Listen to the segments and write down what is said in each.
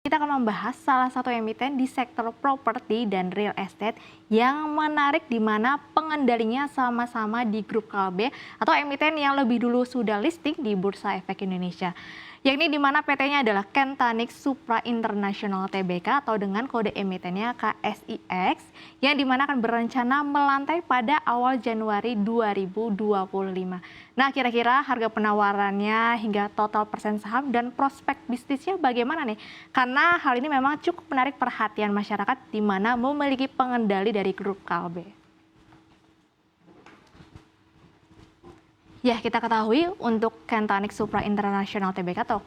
Kita akan membahas salah satu emiten di sektor properti dan real estate yang menarik di mana pengendalinya sama-sama di grup Kalbe atau emiten yang lebih dulu sudah listing di Bursa Efek Indonesia. Yakni di mana PT-nya adalah Kentanix Supra International Tbk atau dengan kode emitennya KSIX yang dimana akan berencana melantai pada awal Januari 2025. Nah, kira-kira harga penawarannya hingga total persen saham dan prospek bisnisnya bagaimana nih? Karena hal ini memang cukup menarik perhatian masyarakat di mana memiliki pengendali dari grup Kalbe. Ya, kita ketahui untuk Kentanix Supra International Tbk atau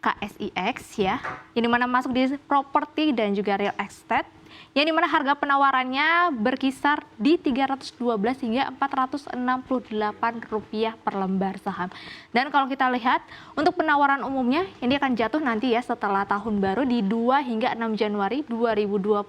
KSIX ya, yang dimana masuk di properti dan juga real estate, yang dimana harga penawarannya berkisar di 312 hingga 468 rupiah per lembar saham. Dan kalau kita lihat untuk penawaran umumnya ini akan jatuh nanti ya setelah tahun baru di 2 hingga 6 Januari 2025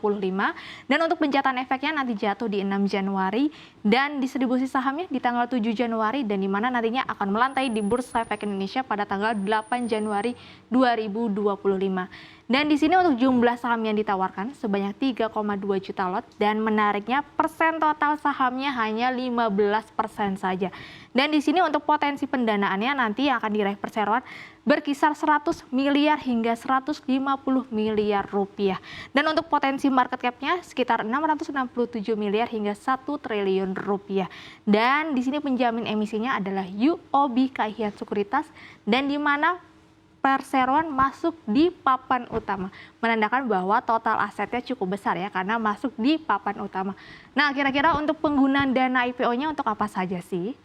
dan untuk penjatahan efeknya nanti jatuh di 6 Januari dan distribusi sahamnya di tanggal 7 Januari dan dimana nantinya akan melantai di Bursa Efek Indonesia pada tanggal 8 Januari 2025. Dan di sini untuk jumlah saham yang ditawarkan sebanyak 3,2 juta lot dan menariknya persen total sahamnya hanya 15% saja. Dan di sini untuk potensi pendanaannya nanti yang akan diraih perseroan berkisar 100 miliar hingga 150 miliar rupiah. Dan untuk potensi market cap-nya sekitar 667 miliar hingga 1 triliun rupiah. Dan di sini penjamin emisinya adalah UOB Kay Hian Sekuritas dan di mana perseroan masuk di papan utama, menandakan bahwa total asetnya cukup besar ya karena masuk di papan utama. Nah, kira-kira untuk penggunaan dana IPO-nya untuk apa saja sih?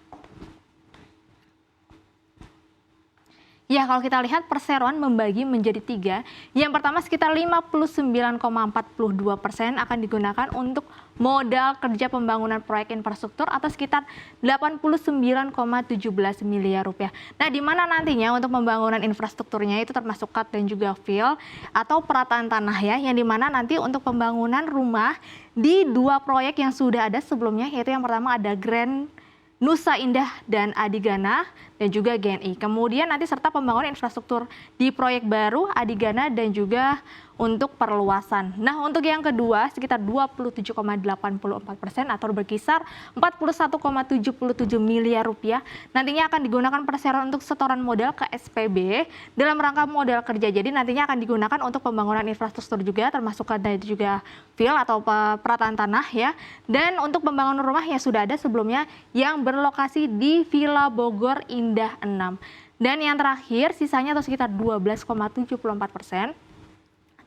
Ya, kalau kita lihat perseroan membagi menjadi 3. Yang pertama sekitar 59,42% akan digunakan untuk modal kerja pembangunan proyek infrastruktur atau sekitar 89,17 miliar rupiah. Nah, di mana nantinya untuk pembangunan infrastrukturnya itu termasuk cut dan juga fill atau perataan tanah ya, yang dimana nanti untuk pembangunan rumah di 2 proyek yang sudah ada sebelumnya, yaitu yang pertama ada Grand Nusa Indah dan Adigana dan juga GNI. Kemudian nanti serta pembangunan infrastruktur di proyek baru Adigana dan juga untuk perluasan. Nah, untuk yang kedua sekitar 27,84% atau berkisar 41,77 miliar rupiah nantinya akan digunakan perseroan untuk setoran modal ke SPB dalam rangka modal kerja. Jadi nantinya akan digunakan untuk pembangunan infrastruktur juga termasuk ada juga fill atau perataan tanah ya. Dan untuk pembangunan rumah yang sudah ada sebelumnya yang berlokasi di Villa Bogor Indah 6. Dan yang terakhir sisanya atau sekitar 12,74%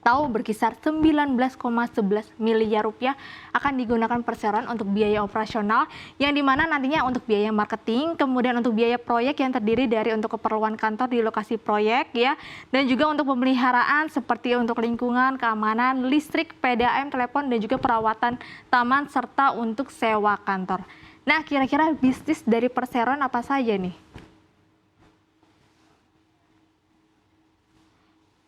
atau berkisar 19,11 miliar rupiah akan digunakan perseroan untuk biaya operasional yang dimana nantinya untuk biaya marketing, kemudian untuk biaya proyek yang terdiri dari untuk keperluan kantor di lokasi proyek ya, dan juga untuk pemeliharaan seperti untuk lingkungan, keamanan, listrik, PDAM, telepon dan juga perawatan taman serta untuk sewa kantor. Nah, kira-kira bisnis dari perseroan apa saja nih?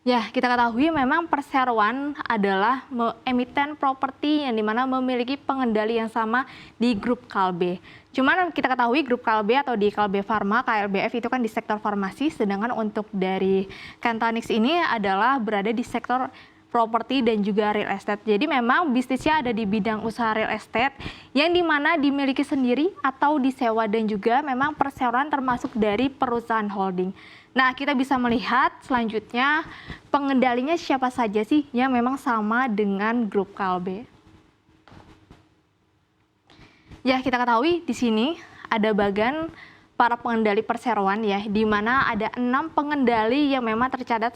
Ya, kita ketahui memang perseroan adalah emiten properti yang dimana memiliki pengendali yang sama di grup Kalbe. Cuman kita ketahui grup Kalbe atau di Kalbe Farma, KLBF itu kan di sektor farmasi, sedangkan untuk dari Kentanix ini adalah berada di sektor properti dan juga real estate. Jadi memang bisnisnya ada di bidang usaha real estate yang dimana dimiliki sendiri atau disewa dan juga memang perseroan termasuk dari perusahaan holding. Nah, kita bisa melihat selanjutnya pengendalinya siapa saja sih yang memang sama dengan grup Kalbe. Ya, kita ketahui di sini ada bagan para pengendali perseroan ya, di mana ada 6 pengendali yang memang tercatat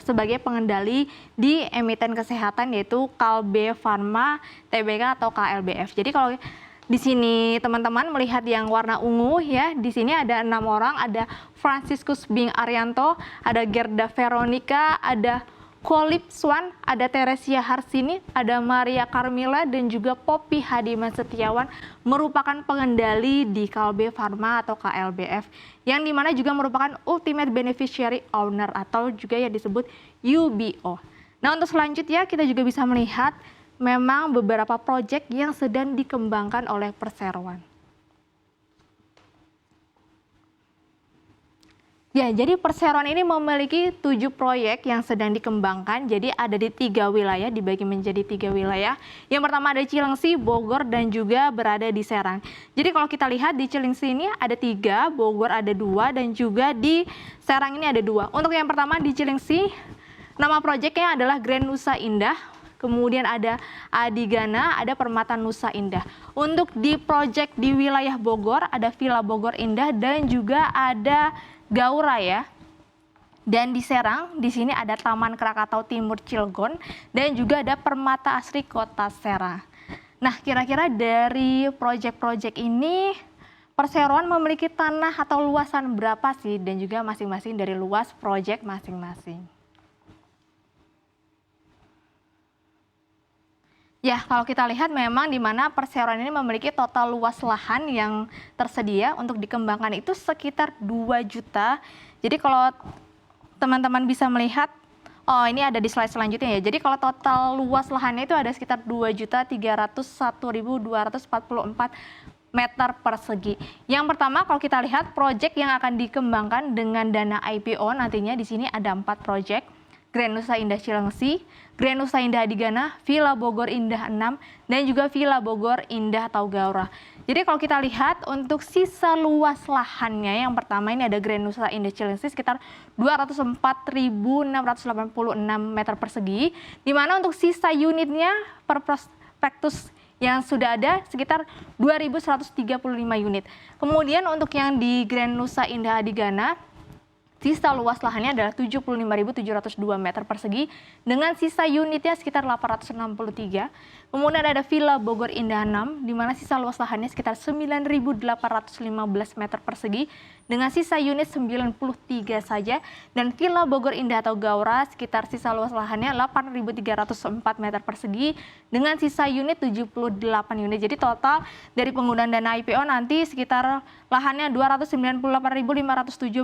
sebagai pengendali di emiten kesehatan yaitu Kalbe Farma Tbk atau KLBF. Jadi kalau di sini teman-teman melihat yang warna ungu ya, di sini ada 6 orang, ada Franciscus Bing Arianto, ada Gerda Veronica, ada Kolip Swan, ada Teresia Harsini, ada Maria Carmila dan juga Poppy Hadiman Setiawan merupakan pengendali di Kalbe Farma atau KLBF yang dimana juga merupakan Ultimate Beneficiary Owner atau juga yang disebut UBO. Nah, untuk selanjutnya kita juga bisa melihat memang beberapa proyek yang sedang dikembangkan oleh perseroan. Ya, jadi Perseroan ini memiliki 7 proyek yang sedang dikembangkan. Jadi ada di 3 wilayah, dibagi menjadi 3 wilayah. Yang pertama ada Cilengsi, Bogor, dan juga berada di Serang. Jadi kalau kita lihat di Cilengsi ini ada 3, Bogor ada 2, dan juga di Serang ini ada 2. Untuk yang pertama di Cilengsi, nama proyeknya adalah Grand Nusa Indah. Kemudian ada Adigana, ada Permata Nusa Indah. Untuk di proyek di wilayah Bogor, ada Villa Bogor Indah, dan juga ada Gaura ya. Dan di Serang, di sini ada Taman Krakatau Timur Cilegon, dan juga ada Permata Asri Kota Serang. Nah, kira-kira dari proyek-proyek ini, Perseroan memiliki tanah atau luasan berapa sih? Dan juga masing-masing dari luas proyek masing-masing. Ya, kalau kita lihat memang di mana Perseroan ini memiliki total luas lahan yang tersedia untuk dikembangkan itu sekitar 2 juta. Jadi kalau teman-teman bisa melihat, oh ini ada di slide selanjutnya ya. Jadi kalau total luas lahannya itu ada sekitar 2.301.244 meter persegi. Yang pertama kalau kita lihat proyek yang akan dikembangkan dengan dana IPO nantinya di sini ada 4 proyek. Grand Nusa Indah Cilengsi, Grand Nusa Indah Adigana, Villa Bogor Indah 6, dan juga Villa Bogor Indah atau Gaura. Jadi kalau kita lihat untuk sisa luas lahannya, yang pertama ini ada Grand Nusa Indah Cilengsi sekitar 204.686 meter persegi, di mana untuk sisa unitnya per prospektus yang sudah ada sekitar 2.135 unit. Kemudian untuk yang di Grand Nusa Indah Adigana, sisa luas lahannya adalah 75.702 meter persegi dengan sisa unitnya sekitar 863. Kemudian ada Villa Bogor Indah 6 di mana sisa luas lahannya sekitar 9.815 meter persegi dengan sisa unit 93 saja, dan Villa Bogor Indah atau Gaura sekitar sisa luas lahannya 8.304 meter persegi dengan sisa unit 78 unit. Jadi total dari penggunaan dana IPO nanti sekitar lahannya 298.507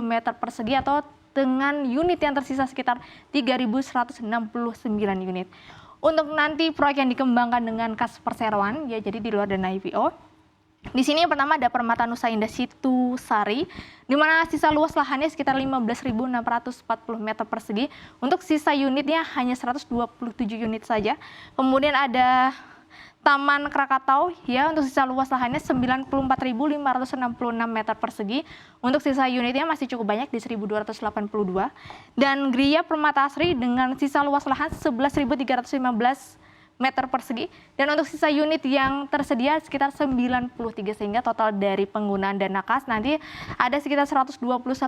meter persegi atau dengan unit yang tersisa sekitar 3.169 unit. Untuk nanti proyek yang dikembangkan dengan kas Perseroan, ya jadi di luar dana IPO. Di sini yang pertama ada Permata Nusa Indah Situ Sari, di mana sisa luas lahannya sekitar 15.640 meter persegi. Untuk sisa unitnya hanya 127 unit saja. Kemudian ada Taman Krakatau, ya untuk sisa luas lahannya 94.566 meter persegi. Untuk sisa unitnya masih cukup banyak di 1.282. Dan Gria Permata Asri dengan sisa luas lahan 11.315 meter persegi. Dan untuk sisa unit yang tersedia sekitar 93, sehingga total dari penggunaan dana kas nanti ada sekitar 121.521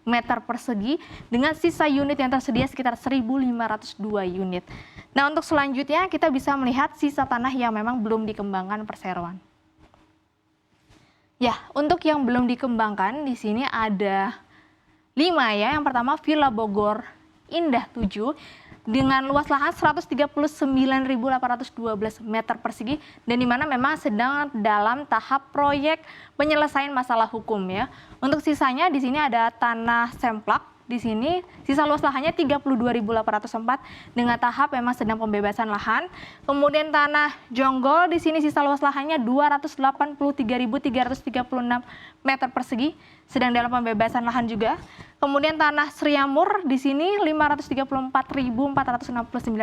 meter persegi dengan sisa unit yang tersedia sekitar 1.502 unit. Nah, untuk selanjutnya kita bisa melihat sisa tanah yang memang belum dikembangkan Perseroan. Ya, untuk yang belum dikembangkan di sini ada 5 ya. Yang pertama Villa Bogor Indah 7 dengan luas lahan 139.812 meter persegi dan di mana memang sedang dalam tahap proyek penyelesaian masalah hukum ya. Untuk sisanya di sini ada tanah semplak. Di sini sisa luas lahannya 32.804 dengan tahap memang sedang pembebasan lahan. Kemudian tanah Jonggol di sini sisa luas lahannya 283.336 meter persegi sedang dalam pembebasan lahan juga. Kemudian tanah Sriamur di sini 534.469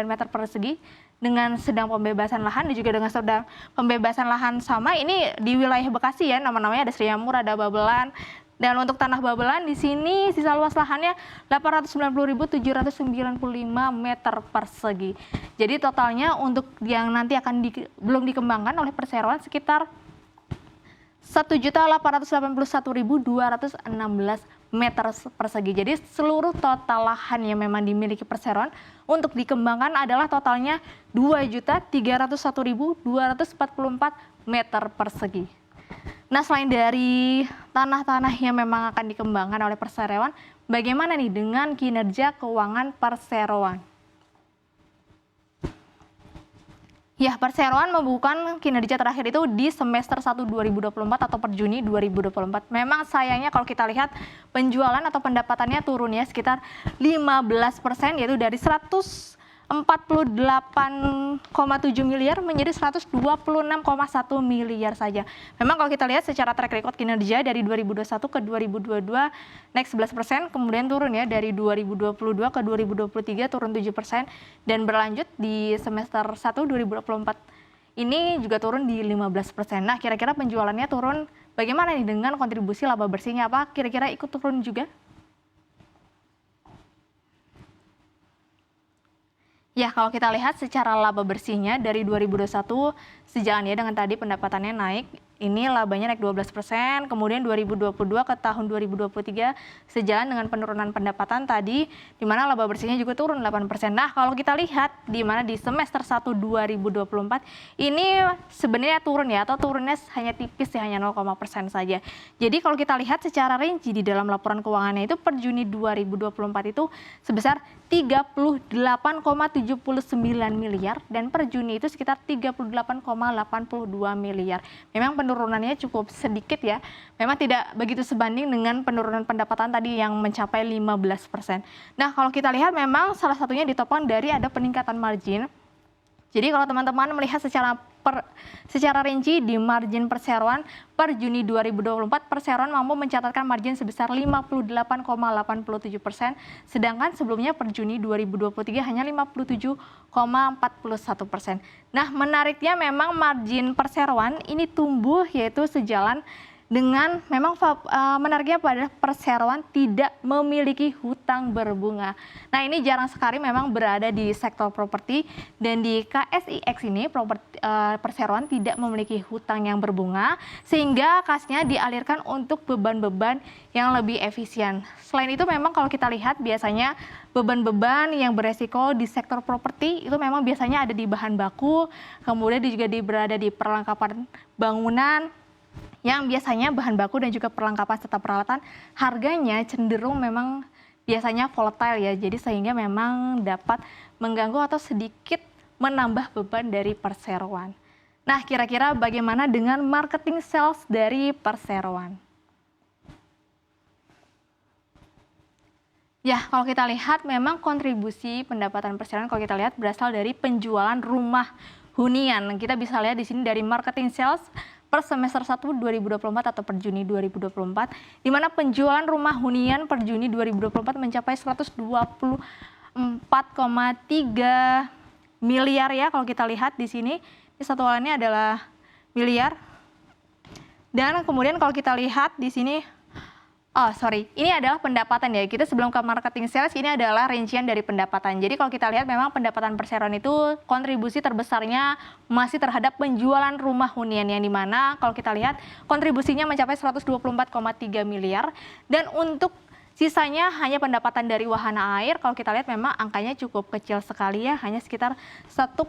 meter persegi dengan sedang pembebasan lahan dan juga dengan sedang pembebasan lahan sama. Ini di wilayah Bekasi ya, nama-namanya ada Sriamur, ada Babelan. Dan untuk tanah Babelan di sini sisa luas lahannya 890.795 meter persegi. Jadi totalnya untuk yang nanti akan belum dikembangkan oleh Perseroan sekitar 1.881.216 meter persegi. Jadi seluruh total lahan yang memang dimiliki Perseroan untuk dikembangkan adalah totalnya 2.301.244 meter persegi. Nah, selain dari tanah-tanah yang memang akan dikembangkan oleh Perseroan, bagaimana nih dengan kinerja keuangan Perseroan? Ya, Perseroan membukukan kinerja terakhir itu di semester 1 2024 atau per Juni 2024. Memang sayangnya kalau kita lihat penjualan atau pendapatannya turun ya sekitar 15%, yaitu dari 100 48,7 miliar menjadi 126,1 miliar saja. Memang kalau kita lihat secara track record kinerja dari 2021 ke 2022 naik 11%, kemudian turun ya dari 2022 ke 2023 turun 7% dan berlanjut di semester 1 2024 ini juga turun di 15%. Nah, kira-kira penjualannya turun bagaimana nih dengan kontribusi laba bersihnya, apa kira-kira ikut turun juga? Ya, kalau kita lihat secara laba bersihnya dari 2021 sejalan ya dengan tadi pendapatannya naik, ini labanya naik 12%, kemudian 2022 ke tahun 2023 sejalan dengan penurunan pendapatan tadi, di mana laba bersihnya juga turun 8%. Nah, kalau kita lihat di mana di semester 1 2024 ini sebenarnya turun ya, atau turunnya hanya tipis ya, hanya 0,% saja. Jadi kalau kita lihat secara rinci di dalam laporan keuangannya itu per Juni 2024 itu sebesar 38,79 miliar dan per Juni itu sekitar 38,82 miliar. Memang penurunannya cukup sedikit ya. Memang tidak begitu sebanding dengan penurunan pendapatan tadi yang mencapai 15%. Nah, kalau kita lihat memang salah satunya ditopang dari ada peningkatan margin. Jadi kalau teman-teman melihat secara rinci di margin perseroan per Juni 2024, perseroan mampu mencatatkan margin sebesar 58,87%, sedangkan sebelumnya per Juni 2023 hanya 57,41%. Nah, menariknya memang margin perseroan ini tumbuh yaitu sejalan dengan memang menariknya pada perseroan tidak memiliki hutang berbunga. Nah, ini jarang sekali memang berada di sektor properti dan di KSIX ini perseroan tidak memiliki hutang yang berbunga sehingga kasnya dialirkan untuk beban-beban yang lebih efisien. Selain itu memang kalau kita lihat biasanya beban-beban yang beresiko di sektor properti itu memang biasanya ada di bahan baku, kemudian juga berada di perlengkapan bangunan, yang biasanya bahan baku dan juga perlengkapan serta peralatan harganya cenderung memang biasanya volatile ya, jadi sehingga memang dapat mengganggu atau sedikit menambah beban dari perseroan. Nah, kira-kira bagaimana dengan marketing sales dari perseroan? Ya, kalau kita lihat memang kontribusi pendapatan perseroan kalau kita lihat berasal dari penjualan rumah hunian. Kita bisa lihat di sini dari marketing sales per semester 1 2024 atau per Juni 2024, di mana penjualan rumah hunian per Juni 2024 mencapai 124,3 miliar ya, kalau kita lihat di sini, ini satuannya adalah miliar. Dan kemudian kalau kita lihat di sini, ini adalah pendapatan ya. Kita sebelum ke marketing sales, ini adalah rincian dari pendapatan. Jadi kalau kita lihat memang pendapatan perseroan itu kontribusi terbesarnya masih terhadap penjualan rumah hunian yang dimana kalau kita lihat kontribusinya mencapai 124,3 miliar. Dan untuk sisanya hanya pendapatan dari wahana air, kalau kita lihat memang angkanya cukup kecil sekali ya, hanya sekitar 1,8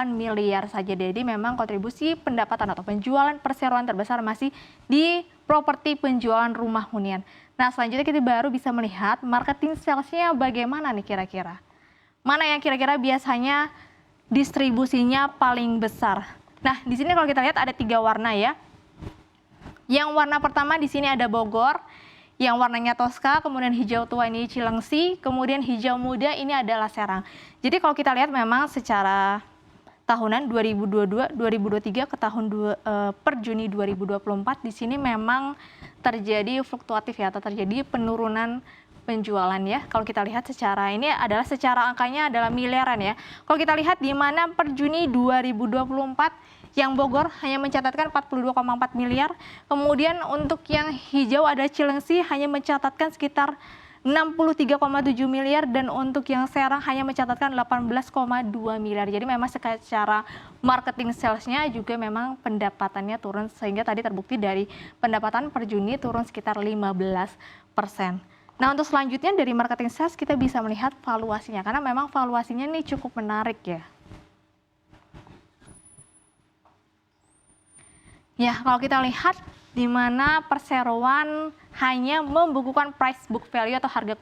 miliar saja. Jadi memang kontribusi pendapatan atau penjualan perseroan terbesar masih di properti penjualan rumah hunian. Nah, selanjutnya kita baru bisa melihat marketing sales-nya bagaimana nih kira-kira. Mana yang kira-kira biasanya distribusinya paling besar. Nah, di sini kalau kita lihat ada 3 warna ya. Yang warna pertama di sini ada Bogor, yang warnanya Tosca, kemudian hijau tua ini Cilengsi, kemudian hijau muda ini adalah Serang. Jadi kalau kita lihat memang secara tahunan 2022-2023 ke tahun per Juni 2024 di sini memang terjadi fluktuatif ya, atau terjadi penurunan penjualan ya. Kalau kita lihat secara ini adalah secara angkanya adalah miliaran ya. Kalau kita lihat di mana per Juni 2024 yang Bogor hanya mencatatkan 42,4 miliar, kemudian untuk yang hijau ada Cilengsi hanya mencatatkan sekitar 63,7 miliar dan untuk yang Serang hanya mencatatkan 18,2 miliar. Jadi memang secara marketing salesnya juga memang pendapatannya turun sehingga tadi terbukti dari pendapatan per Juni turun sekitar 15%. Nah, untuk selanjutnya dari marketing sales kita bisa melihat valuasinya karena memang valuasinya ini cukup menarik ya. Ya, kalau kita lihat di mana perseroan hanya membukukan price book value atau harga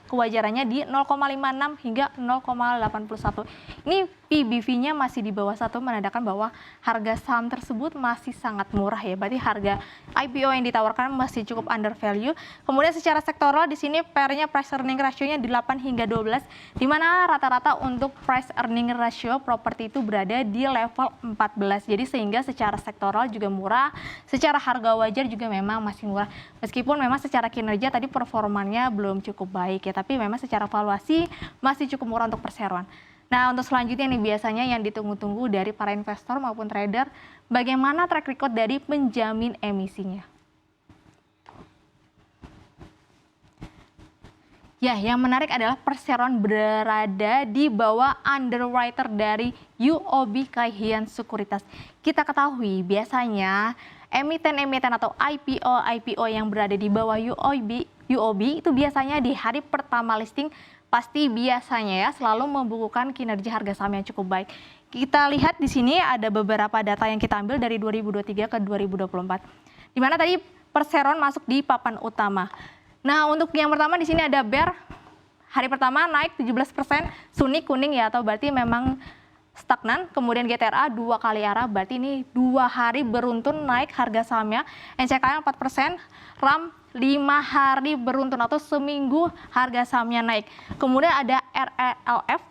kewajarannya di 0,56 hingga 0,81. Ini PBV-nya masih di bawah 1, menandakan bahwa harga saham tersebut masih sangat murah ya. Berarti harga IPO yang ditawarkan masih cukup under value. Kemudian secara sektoral di sini PER-nya price earning ratio-nya di 8 hingga 12, di mana rata-rata untuk price earning ratio properti itu berada di level 14. Jadi sehingga secara sektoral juga murah, secara harga wajar juga memang masih murah. Meskipun memang secara kinerja tadi performanya belum cukup baik ya, tapi memang secara valuasi masih cukup murah untuk perseroan. Nah, untuk selanjutnya nih biasanya yang ditunggu-tunggu dari para investor maupun trader, bagaimana track record dari penjamin emisinya. Ya, yang menarik adalah perseroan berada di bawah underwriter dari UOB Kay Hian Sekuritas. Kita ketahui biasanya emiten-emiten atau IPO yang berada di bawah UOB itu biasanya di hari pertama listing pasti biasanya ya selalu membukukan kinerja harga saham yang cukup baik. Kita lihat di sini ada beberapa data yang kita ambil dari 2023 ke 2024. Di mana tadi perseroan masuk di papan utama. Nah, untuk yang pertama di sini ada BER. Hari pertama naik 17%, Suni kuning ya, atau berarti memang stagnan. Kemudian GTRA 2 kali arah, berarti ini 2 hari beruntun naik harga sahamnya. NCKL 4%, RAM 5 hari beruntun atau seminggu harga sahamnya naik. Kemudian ada RELF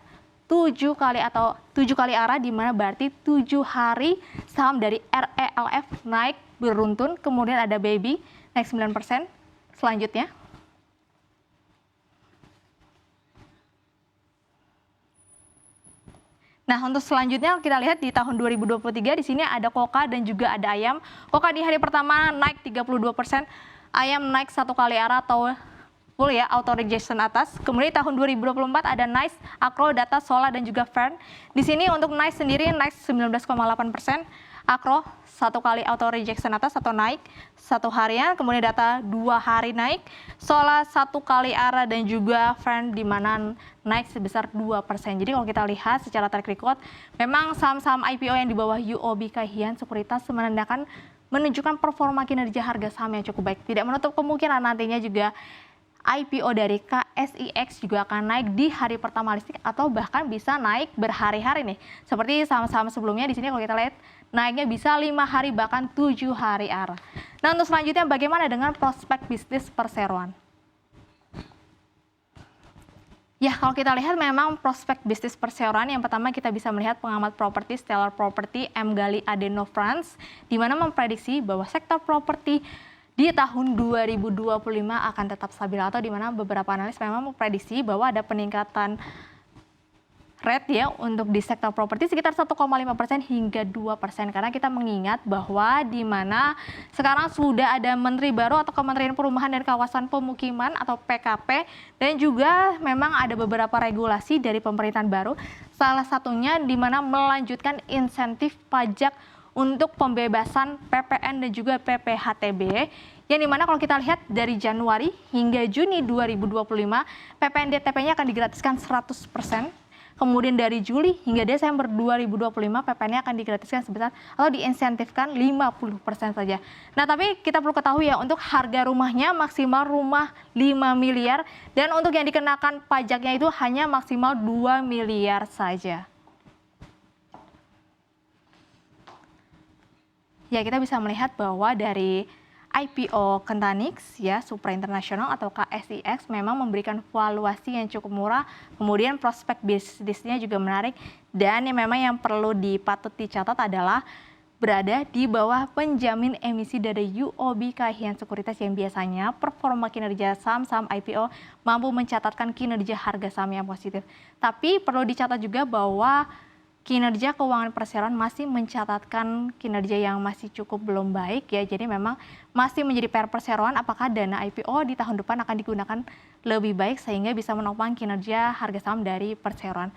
7 kali arah, di mana berarti 7 hari saham dari RELF naik beruntun. Kemudian ada Baby naik 9%. Selanjutnya nah, untuk selanjutnya kita lihat di tahun 2023 di sini ada Koka dan juga ada Ayam. Koka di hari pertama naik 32%, Ayam naik 1 kali arah atau full ya, auto rejection atas. Kemudian di tahun 2024 ada Nice, Akro, Data, Sola dan juga Fern. Di sini untuk Nice sendiri naik 19,8%, Akro 1 kali auto rejection atas atau naik 1 harian, kemudian Data 2 hari naik, Sola 1 kali arah dan juga Fern di mana naik sebesar 2%. Jadi kalau kita lihat secara track record, memang saham-saham IPO yang di bawah UOB Kay Hian Sekuritas menunjukkan performa kinerja harga saham yang cukup baik. Tidak menutup kemungkinan nantinya juga IPO dari KSIX juga akan naik di hari pertama listing atau bahkan bisa naik berhari-hari nih. Seperti saham-saham sebelumnya di sini kalau kita lihat naiknya bisa 5 hari bahkan 7 hari arah. Nah, untuk selanjutnya bagaimana dengan prospek bisnis perseroan? Ya, kalau kita lihat memang prospek bisnis perseroan yang pertama kita bisa melihat pengamat properti Stellar Property M. Gali Adeno France, di mana memprediksi bahwa sektor properti di tahun 2025 akan tetap stabil, atau di mana beberapa analis memang memprediksi bahwa ada peningkatan rate ya untuk di sektor properti sekitar 1,5% hingga 2%, karena kita mengingat bahwa di mana sekarang sudah ada menteri baru atau Kementerian Perumahan dan Kawasan Pemukiman atau PKP, dan juga memang ada beberapa regulasi dari pemerintahan baru, salah satunya di mana melanjutkan insentif pajak untuk pembebasan PPN dan juga PPHTB, yang dimana kalau kita lihat dari Januari hingga Juni 2025 PPN DTP-nya akan digratiskan 100%. Kemudian dari Juli hingga Desember 2025 PPN-nya akan digratiskan sebesar atau diinsentifkan 50% saja. Nah, tapi kita perlu ketahui ya, untuk harga rumahnya maksimal rumah 5 miliar dan untuk yang dikenakan pajaknya itu hanya maksimal 2 miliar saja. Ya, kita bisa melihat bahwa dari IPO Kentanix ya, Supra International atau KSIX memang memberikan valuasi yang cukup murah, kemudian prospek bisnisnya juga menarik, dan yang memang yang perlu patut dicatat adalah berada di bawah penjamin emisi dari UOB Kay Hian Sekuritas yang biasanya performa kinerja saham-saham IPO mampu mencatatkan kinerja harga saham yang positif. Tapi perlu dicatat juga bahwa kinerja keuangan perseroan masih mencatatkan kinerja yang masih cukup belum baik ya. Jadi memang masih menjadi PR perseroan apakah dana IPO di tahun depan akan digunakan lebih baik sehingga bisa menopang kinerja harga saham dari perseroan.